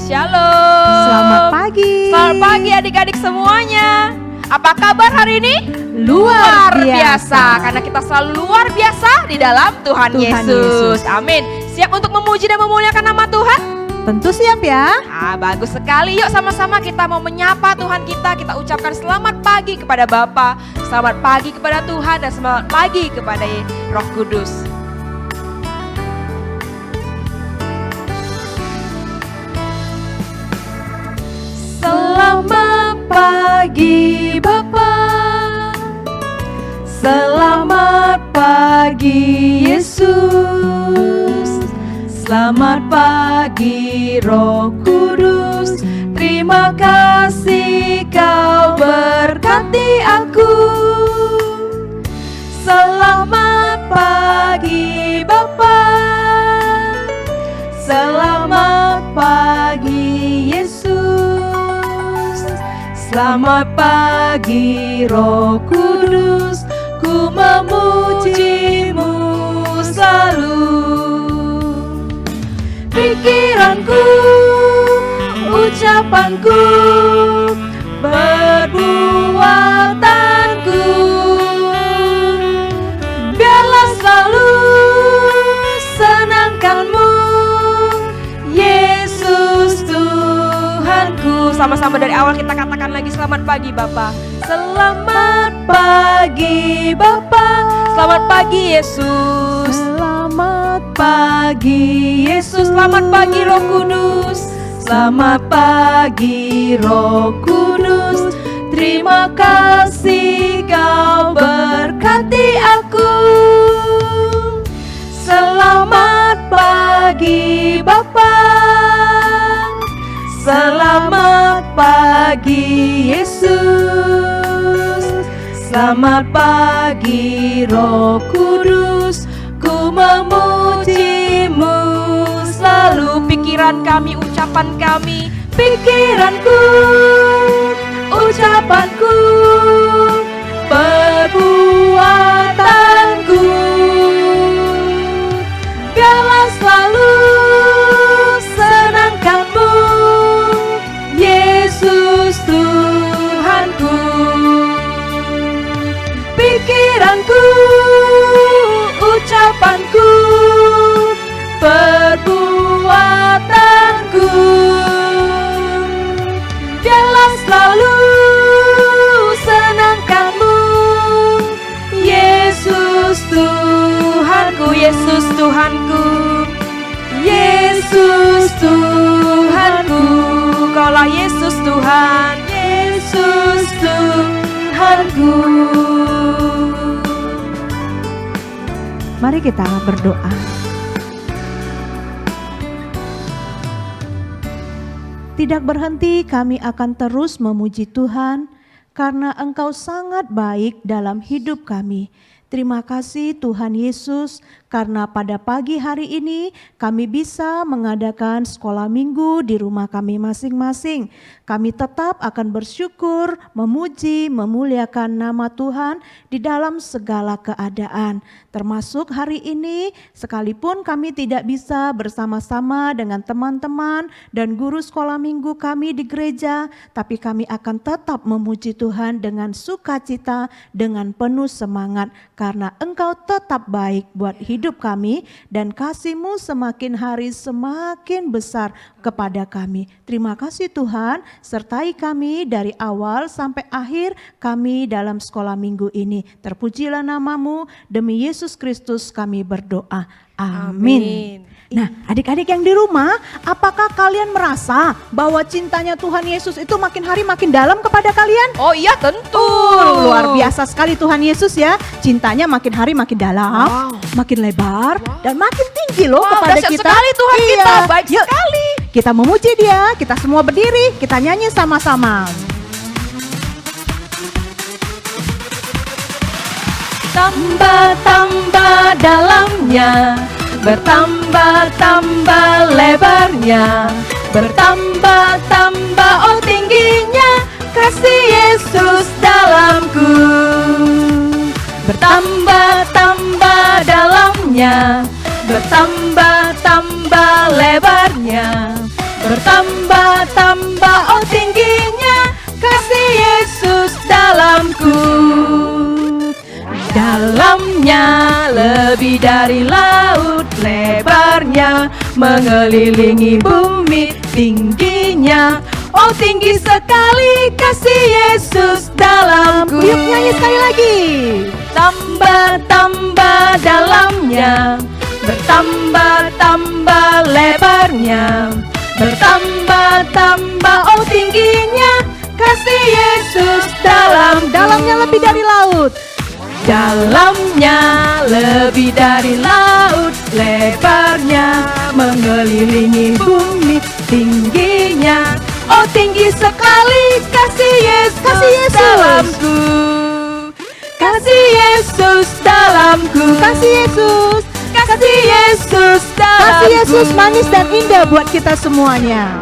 Shalom. Selamat pagi. Selamat pagi adik-adik semuanya. Apa kabar hari ini? Luar biasa. Karena kita selalu luar biasa di dalam Tuhan Yesus. Amin. Siap untuk memuji dan memuliakan nama Tuhan? Tentu siap ya. Bagus sekali. Yuk sama-sama kita mau menyapa Tuhan kita. Kita ucapkan selamat pagi kepada Bapa, selamat pagi kepada Tuhan, dan selamat pagi kepada Roh Kudus. Selamat pagi Bapa, selamat pagi Yesus, selamat pagi Roh Kudus. Terima kasih Kau berkati aku. Selamat pagi Bapa, selamat pagi Yesus, selamat pagi Roh Kudus. Ku memuji-Mu selalu. Pikiranku, ucapanku, perbuatanku, biarlah selalu senangkan-Mu, Yesus Tuhanku. Sama-sama dari awal kita katakan lagi, selamat pagi Bapa. Selamat pagi Bapa, Selamat pagi Yesus. selamat pagi Yesus, Selamat pagi Roh Kudus. selamat pagi Roh Kudus. Terima kasih Kau berkati aku. Selamat pagi Bapa, selamat pagi Yesus, selamat pagi Roh Kudus. Ku memuji-Mu selalu. Pikiran kami, ucapan kami, Pikiranku, ucapanku, perbuatanku, biarlah selalu senangkan-Mu, Yesus Tuhanku. Pikiranku, ucapanku, perbuatanku, biarlah selalu senangkan-Mu, Yesus Tuhanku. Yesus Tuhanku, Yesus Tuhanku, Kaulah Yesus Tuhan. Yesus Tuhanku. Mari kita berdoa. Tidak berhenti kami akan terus memuji Tuhan karena Engkau sangat baik dalam hidup kami. Terima kasih Tuhan Yesus, karena pada pagi hari ini kami bisa mengadakan sekolah minggu di rumah kami masing-masing. Kami tetap akan bersyukur, memuji, memuliakan nama Tuhan di dalam segala keadaan. Termasuk hari ini, sekalipun kami tidak bisa bersama-sama dengan teman-teman dan guru sekolah minggu kami di gereja, tapi kami akan tetap memuji Tuhan dengan sukacita, dengan penuh semangat. Karena Engkau tetap baik buat hidup kami dan kasih-Mu semakin hari semakin besar kepada kami. Terima kasih Tuhan, sertai kami dari awal sampai akhir kami dalam sekolah minggu ini. Terpujilah nama-Mu, demi Yesus Kristus kami berdoa. Amin. Nah, adik-adik yang di rumah, apakah kalian merasa bahwa cintanya Tuhan Yesus itu makin hari makin dalam kepada kalian? Oh iya tentu. Luar biasa sekali Tuhan Yesus ya. Cintanya makin hari makin dalam, makin lebar, dan makin tinggi loh kepada dahsyat kita. sekali Tuhan kita, baik Yuk, sekali. kita memuji Dia, kita semua berdiri, kita nyanyi sama-sama. Tambah-tambah dalamnya, bertambah-tambah lebarnya, bertambah-tambah oh tingginya kasih Yesus dalamku. Bertambah-tambah dalamnya, bertambah-tambah lebarnya, bertambah Dalamnya lebih dari laut, lebarnya mengelilingi bumi, tingginya oh tinggi sekali kasih Yesus dalamku. Yuk nyanyi sekali lagi. Tambah-tambah dalamnya, bertambah-tambah lebarnya, bertambah-tambah oh tingginya kasih Yesus Dalamnya lebih dari laut. Dalamnya lebih dari laut, lebarnya mengelilingi bumi, tingginya oh tinggi sekali kasih Yesus dalamku. Kasih Yesus dalamku, Kasih Yesus. kasih Yesus dalamku. Kasih Yesus manis dan indah buat kita semuanya.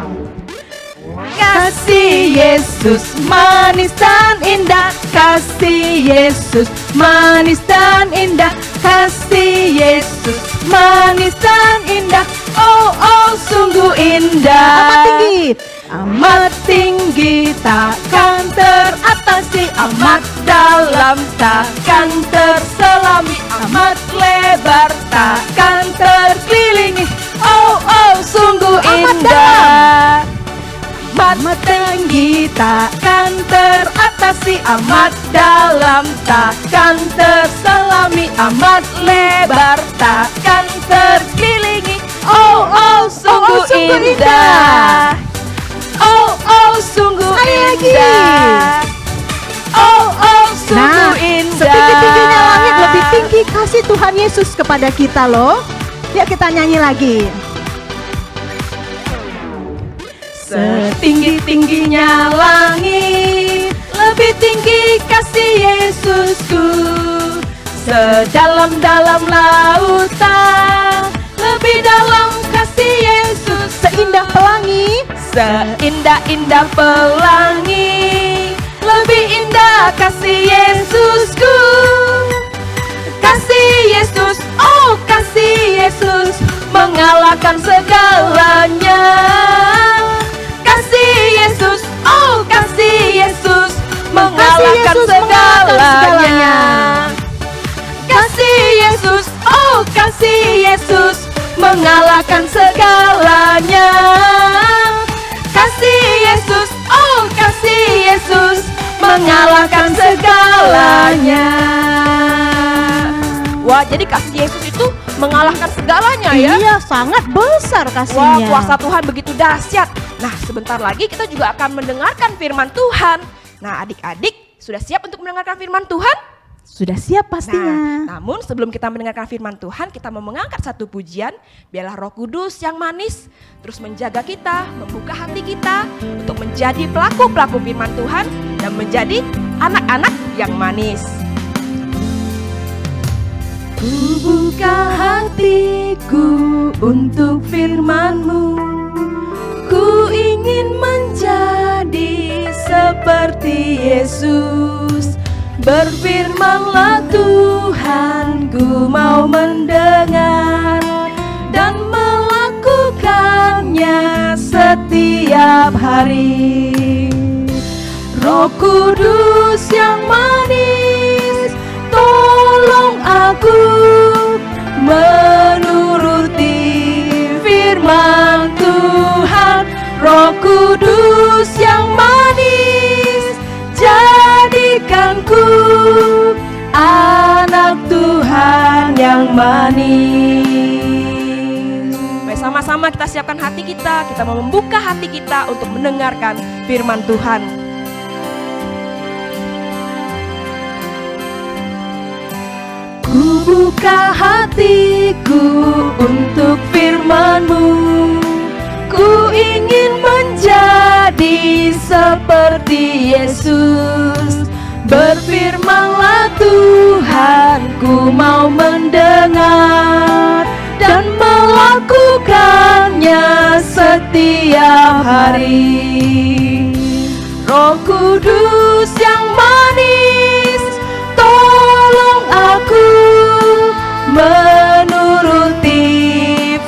Kasih Yesus manis dan indah, kasih Yesus manis dan indah, kasih Yesus manis dan indah, oh oh sungguh indah. Amat tinggi. Amat tinggi takkan teratasi, amat dalam takkan terselami, amat lebar takkan terkelilingi, oh oh sungguh indah. Amat tinggi takkan teratasi, amat dalam takkan terselami, amat lebar takkan terkelilingi, oh oh sungguh indah. Oh oh sungguh indah. Oh oh sungguh indah. Setinggi-tingginya langit lebih tinggi kasih Tuhan Yesus kepada kita loh. Yuk kita nyanyi lagi. Setinggi-tingginya langit, lebih tinggi kasih Yesusku. Sedalam-dalam lautan, lebih dalam kasih Yesus. Seindah pelangi, Seindah-indah pelangi, lebih indah kasih Yesusku. Kasih Yesus, oh kasih Yesus, mengalahkan segalanya. Kasih Yesus, oh kasih Yesus, mengalahkan Yesus segalanya. Kasih Yesus, oh kasih Yesus, mengalahkan segalanya. Kasih Yesus, oh kasih Yesus, mengalahkan segalanya. Wah, jadi kasih Yesus itu mengalahkan segalanya ya. iya sangat besar Wah, kasihnya. kuasa Tuhan begitu dahsyat. Nah, sebentar lagi kita juga akan mendengarkan firman Tuhan. Nah, adik-adik sudah siap untuk mendengarkan firman Tuhan? Sudah siap Nah, pastinya. namun sebelum kita mendengarkan firman Tuhan, kita mau mengangkat satu pujian. Biarlah Roh Kudus yang manis terus menjaga kita, membuka hati kita untuk menjadi pelaku-pelaku firman Tuhan dan menjadi anak-anak yang manis. Ku buka hatiku untuk firman-Mu, ku ingin menjadi seperti Yesus. Berfirmanlah Tuhan, ku mau mendengar dan melakukannya setiap hari. Roh Kudus yang manis, tolong aku menuruti firman Tuhan. Roh Kudus yang manis, jadikanku anak Tuhan yang manis. Mari sama-sama kita siapkan hati kita mau membuka hati kita untuk mendengarkan firman Tuhan. Ku buka hatiku untuk firman-Mu, ku ingin menjadi seperti Yesus. Berfirmanlah Tuhan, ku mau mendengar dan melakukannya setiap hari. Roh Kudus yang manis, tolong aku menuruti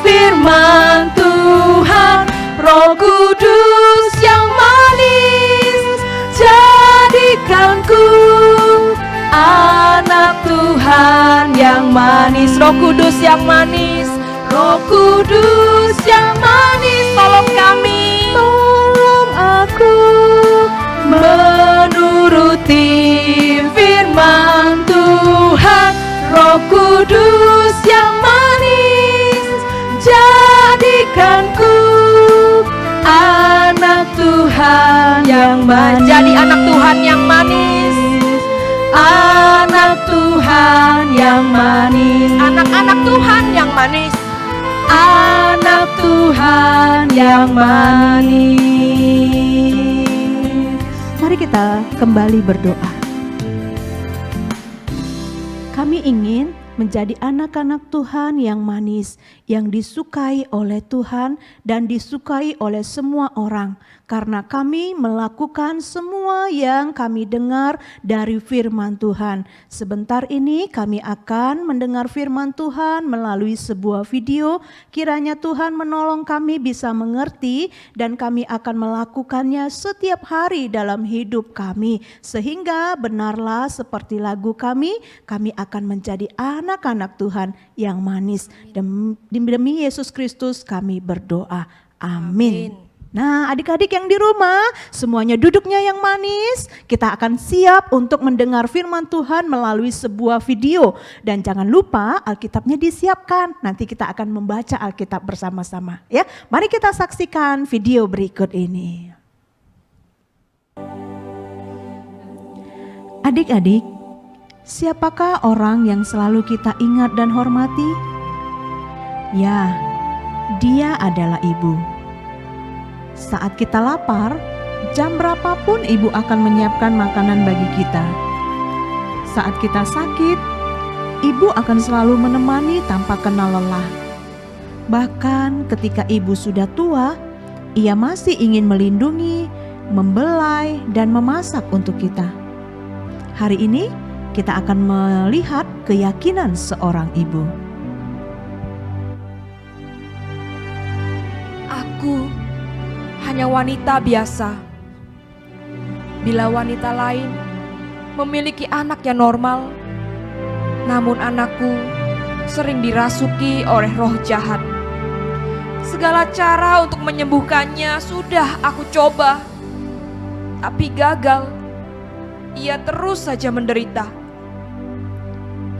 firman Tuhan. Roh Kudus yang manis, jadikanku anak Tuhan yang Roh Kudus yang manis, Roh Kudus yang manis, tolong kami, Tolong aku menuruti firman Tuhan. Roh Kudus yang manis, jadikanku anak Tuhan yang manis. Jadi anak Tuhan yang manis, anak Tuhan yang manis, anak-anak Tuhan yang manis, anak Tuhan yang manis. Mari kita kembali berdoa. Kami ingin menjadi anak-anak Tuhan yang manis, yang disukai oleh Tuhan dan disukai oleh semua orang. Karena kami melakukan semua yang kami dengar dari firman Tuhan. Sebentar ini kami akan mendengar firman Tuhan melalui sebuah video. Kiranya Tuhan menolong kami bisa mengerti dan kami akan melakukannya setiap hari dalam hidup kami. Sehingga benarlah seperti lagu kami akan menjadi anak-anak Tuhan yang manis. Demi Yesus Kristus kami berdoa. Amin. Nah, adik-adik yang di rumah, semuanya duduknya yang manis. Kita akan siap untuk mendengar firman Tuhan melalui sebuah video. Dan jangan lupa Alkitabnya disiapkan. Nanti kita akan membaca Alkitab bersama-sama. Ya, mari kita saksikan video berikut ini. Adik-adik, siapakah orang yang selalu kita ingat dan hormati? Ya, dia adalah ibu. Saat kita lapar, jam berapapun ibu akan menyiapkan makanan bagi kita. Saat kita sakit, ibu akan selalu menemani tanpa kenal lelah. Bahkan ketika ibu sudah tua, ia masih ingin melindungi, membelai, dan memasak untuk kita. Hari ini kita akan melihat keyakinan seorang ibu. Aku hanya wanita biasa. Bila wanita lain memiliki anak yang normal, namun anakku sering dirasuki oleh roh jahat. Segala cara untuk menyembuhkannya sudah aku coba, tapi gagal. Ia terus saja menderita.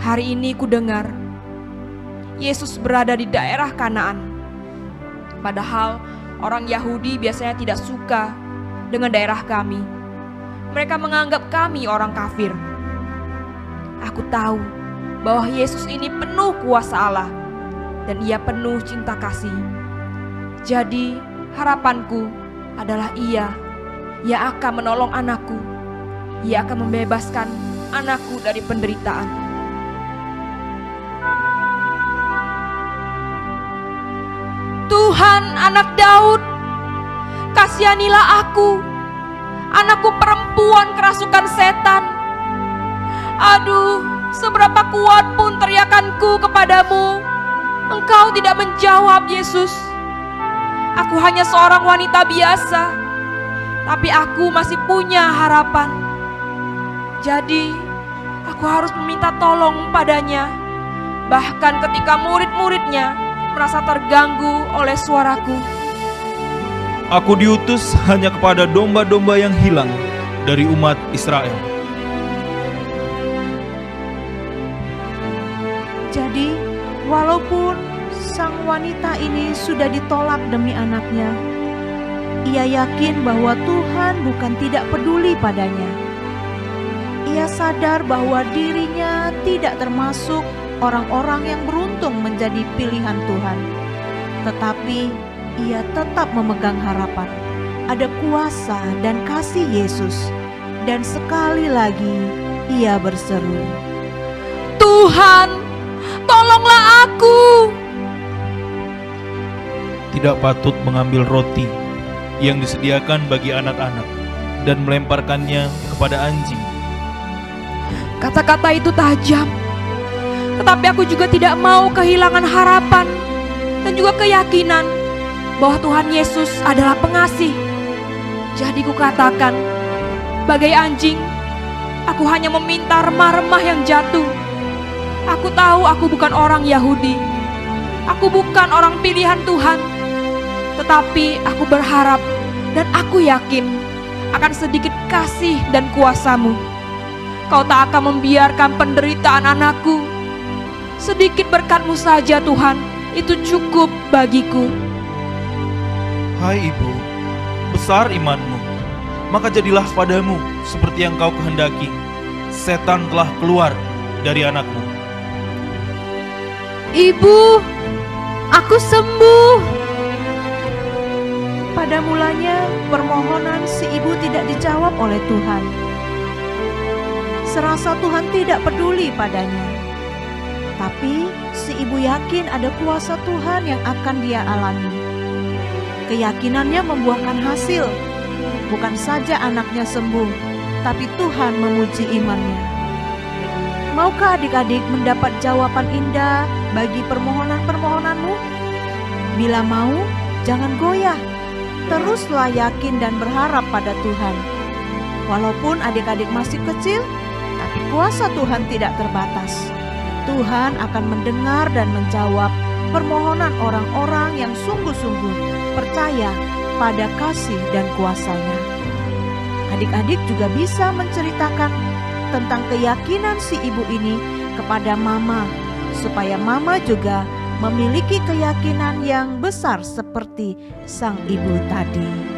Hari ini ku dengar Yesus berada di daerah Kanaan. Padahal orang Yahudi biasanya tidak suka dengan daerah kami. Mereka menganggap kami orang kafir. Aku tahu bahwa Yesus ini penuh kuasa Allah dan ia penuh cinta kasih. Jadi harapanku adalah ia akan menolong anakku. Ia akan membebaskan anakku dari penderitaan. Tuhan, anak Daud, kasihanilah aku, anakku perempuan kerasukan setan. Aduh, seberapa kuat pun teriakanku kepadamu, Engkau tidak menjawab, Yesus. Aku hanya seorang wanita biasa, tapi aku masih punya harapan. Jadi, aku harus meminta tolong padanya, bahkan ketika murid-muridnya merasa terganggu oleh suaraku. Aku diutus hanya kepada domba-domba yang hilang dari umat Israel. Jadi, walaupun sang wanita ini sudah ditolak demi anaknya, ia yakin bahwa Tuhan bukan tidak peduli padanya. Ia sadar bahwa dirinya tidak termasuk orang-orang yang beruntung menjadi pilihan Tuhan. Tetapi ia tetap memegang harapan. Ada kuasa dan kasih Yesus. Dan sekali lagi ia berseru, Tuhan, tolonglah aku. Tidak patut mengambil roti yang disediakan bagi anak-anak dan melemparkannya kepada anjing. Kata-kata itu tajam, tetapi aku juga tidak mau kehilangan harapan dan juga keyakinan bahwa Tuhan Yesus adalah pengasih. Jadi kukatakan, bagai anjing, aku hanya meminta remah-remah yang jatuh. Aku tahu aku bukan orang Yahudi. Aku bukan orang pilihan Tuhan. Tetapi aku berharap dan aku yakin akan sedikit kasih dan kuasa-Mu. Kau tak akan membiarkan penderitaan anakku. Sedikit berkat-Mu saja Tuhan, itu cukup bagiku. Hai ibu, besar imanmu, maka jadilah padamu seperti yang kau kehendaki. Setan telah keluar dari anakmu. Ibu, aku sembuh. Pada mulanya permohonan si ibu tidak dijawab oleh Tuhan. Serasa Tuhan tidak peduli padanya. Tapi si ibu yakin ada kuasa Tuhan yang akan dia alami. Keyakinannya membuahkan hasil. Bukan saja anaknya sembuh, tapi Tuhan memuji imannya. Maukah adik-adik mendapat jawaban indah bagi permohonan-permohonanmu? Bila mau, jangan goyah. Teruslah yakin dan berharap pada Tuhan. Walaupun adik-adik masih kecil, tapi kuasa Tuhan tidak terbatas. Tuhan akan mendengar dan menjawab permohonan orang-orang yang sungguh-sungguh percaya pada kasih dan kuasa-Nya. Adik-adik juga bisa menceritakan tentang keyakinan si ibu ini kepada mama, supaya mama juga memiliki keyakinan yang besar seperti sang ibu tadi.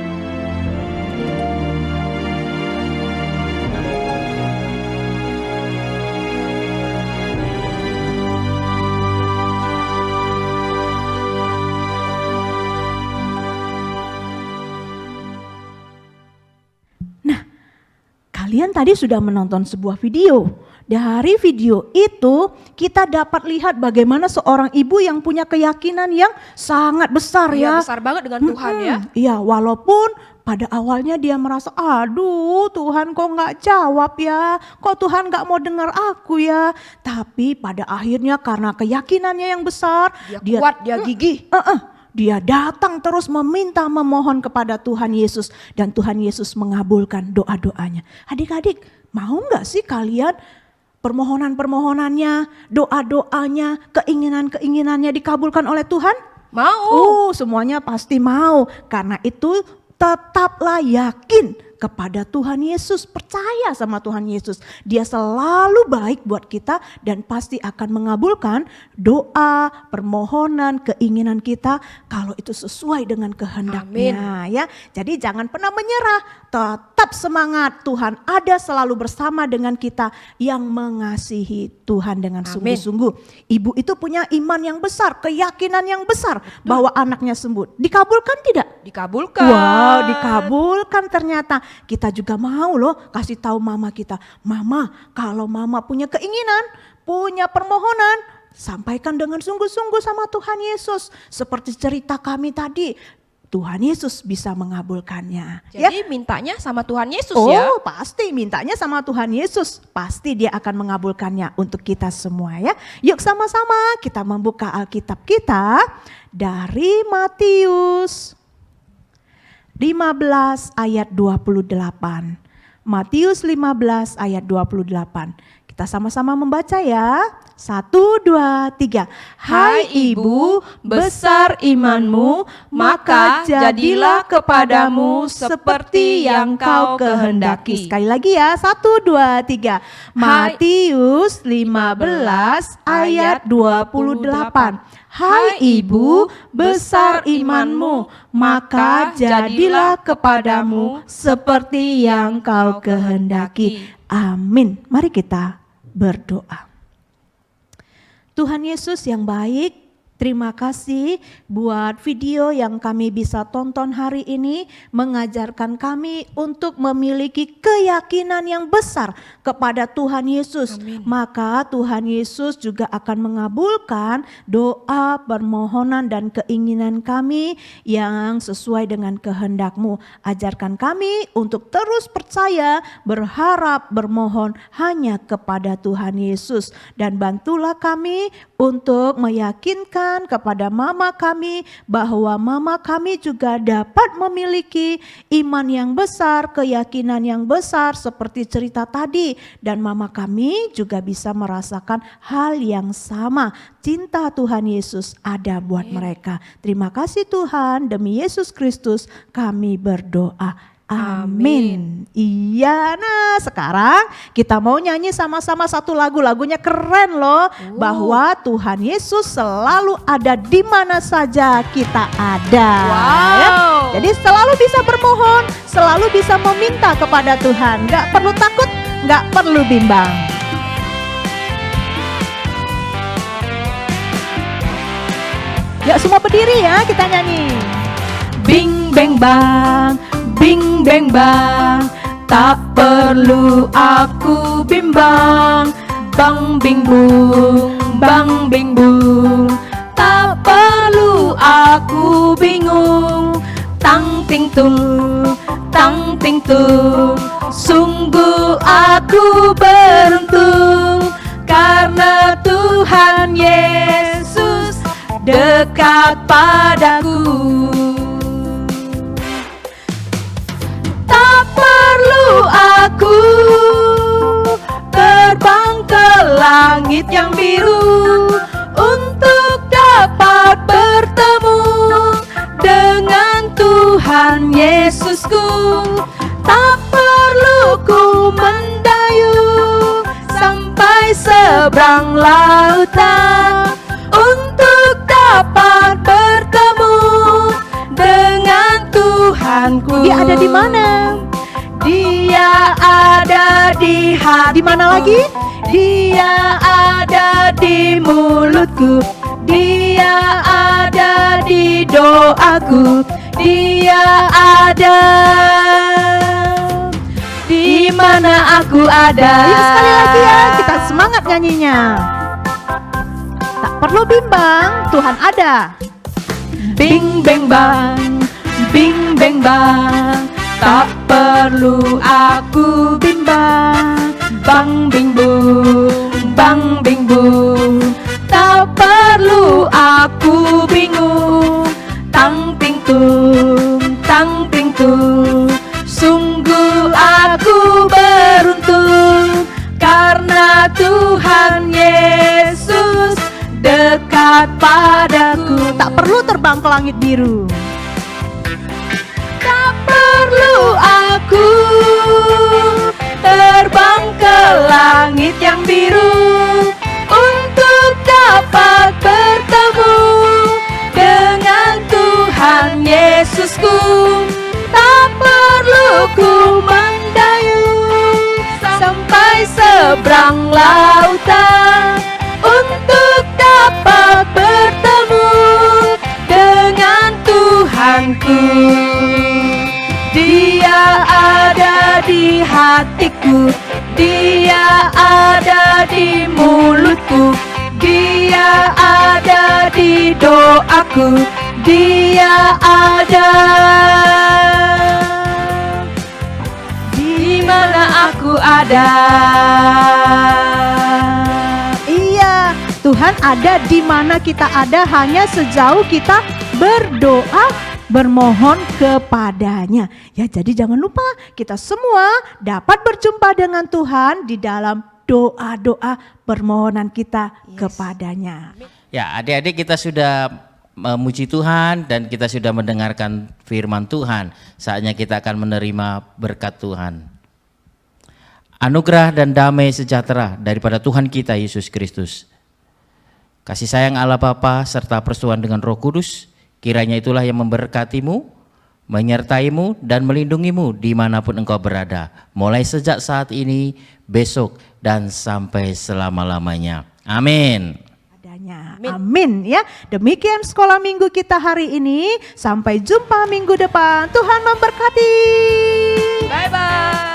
Kalian tadi sudah menonton sebuah video. Dari video itu kita dapat lihat bagaimana seorang ibu yang punya keyakinan yang sangat besar Iya, ya. besar banget dengan Tuhan ya. Iya, walaupun pada awalnya dia merasa, aduh Tuhan kok nggak jawab ya, kok Tuhan nggak mau dengar aku ya. Tapi pada akhirnya karena keyakinannya yang besar, Dia kuat, dia gigih. dia datang terus meminta memohon kepada Tuhan Yesus dan Tuhan Yesus mengabulkan doa-doanya. Adik-adik, mau nggak sih kalian permohonan-permohonannya, doa-doanya, keinginan-keinginannya dikabulkan oleh Tuhan? Mau. Semuanya pasti mau. Karena itu tetaplah yakin kepada Tuhan Yesus, percaya sama Tuhan Yesus. Dia selalu baik buat kita dan pasti akan mengabulkan doa, permohonan, keinginan kita kalau itu sesuai dengan kehendaknya ya. Jadi jangan pernah menyerah, tetap semangat. Tuhan ada selalu bersama dengan kita yang mengasihi Tuhan dengan sungguh-sungguh. Ibu itu punya iman yang besar, keyakinan yang besar bahwa anaknya sembuh. Dikabulkan tidak? Dikabulkan. Wow, dikabulkan ternyata. Kita juga mau loh kasih tahu mama kita. Mama, kalau mama punya keinginan, punya permohonan, sampaikan dengan sungguh-sungguh sama Tuhan Yesus. Seperti cerita kami tadi, Tuhan Yesus bisa mengabulkannya. Jadi mintanya sama Tuhan Yesus Oh, ya. pasti mintanya sama Tuhan Yesus. Pasti dia akan mengabulkannya untuk kita semua ya. Yuk sama-sama kita membuka Alkitab kita dari Matius 15 ayat 28. Matius 15 ayat 28. Kita sama-sama membaca ya. 1, 2, 3. Hai ibu, besar imanmu, maka jadilah kepadamu seperti yang kau kehendaki. Sekali lagi ya, 1, 2, 3. Matius 15 ayat 28. Hai ibu, besar imanmu, maka jadilah kepadamu seperti yang kau kehendaki. Amin. Mari kita berdoa. Tuhan Yesus yang baik, terima kasih buat video yang kami bisa tonton hari ini, mengajarkan kami untuk memiliki keyakinan yang besar kepada Tuhan Yesus. Amin. Maka Tuhan Yesus juga akan mengabulkan doa, permohonan dan keinginan kami yang sesuai dengan kehendak-Mu. Ajarkan kami untuk terus percaya, berharap, bermohon hanya kepada Tuhan Yesus. Dan bantulah kami untuk meyakinkan Tuhan kepada mama kami bahwa mama kami juga dapat memiliki iman yang besar, keyakinan yang besar seperti cerita tadi. Dan mama kami juga bisa merasakan hal yang sama. Cinta Tuhan Yesus ada buat mereka. Terima kasih Tuhan, demi Yesus Kristus kami berdoa. Amin. Iya, nah sekarang kita mau nyanyi sama-sama satu lagu. Lagunya keren loh. Bahwa Tuhan Yesus selalu ada di mana saja kita ada. Ya. Jadi selalu bisa bermohon, selalu bisa meminta kepada Tuhan. Gak perlu takut, gak perlu bimbang. Yuk semua berdiri ya, kita nyanyi. Bing beng bang, bing beng bang, tak perlu aku bimbang. Bang bing bung, bang bing bung, tak perlu aku bingung. Tang ting tung, tang ting tung, sungguh aku beruntung karena Tuhan Yesus dekat padaku. Tak perlu aku terbang ke langit yang biru untuk dapat bertemu dengan Tuhan Yesusku. Tak perlu ku mendayung sampai seberang lautan untuk dapat bertemu dengan Tuhanku. Dia ada di mana? Dia ada di hati. Di mana lagi? Dia ada di mulutku. Dia ada di doaku. Dia ada di mana aku ada. Ayo sekali lagi ya, kita semangat nyanyinya. Tak perlu bimbang, Tuhan ada. Bing beng bang, bing beng bang, tak perlu aku bimbang. Bang bing bung, bang bing bung, tak perlu aku bingung. Tang ting tung, tang ting tung, sungguh aku beruntung karena Tuhan Yesus dekat padaku. Tak perlu terbang ke langit biru. Tak perlu aku terbang ke langit yang biru untuk dapat bertemu dengan Tuhan Yesusku. Tak perlu ku mendayung sampai seberang lautan untuk dapat bertemu dengan Tuhanku. Dia ada di hatiku, dia ada di mulutku, dia ada di doaku, dia ada di mana aku ada. Iya, Tuhan ada di mana kita ada hanya sejauh kita berdoa, bermohon kepadanya. Ya, jadi jangan lupa kita semua dapat berjumpa dengan Tuhan di dalam doa-doa permohonan kita kepadanya. Ya, adik-adik kita sudah memuji Tuhan dan kita sudah mendengarkan firman Tuhan. Saatnya kita akan menerima berkat Tuhan. Anugerah dan damai sejahtera daripada Tuhan kita Yesus Kristus, kasih sayang Allah Bapa serta persetujuan dengan Roh Kudus, kiranya itulah yang memberkatimu, menyertaimu dan melindungimu dimanapun engkau berada, mulai sejak saat ini, besok dan sampai selama-lamanya. Amin. Amin ya. Demikian sekolah minggu kita hari ini. Sampai jumpa minggu depan. Tuhan memberkati. Bye-bye.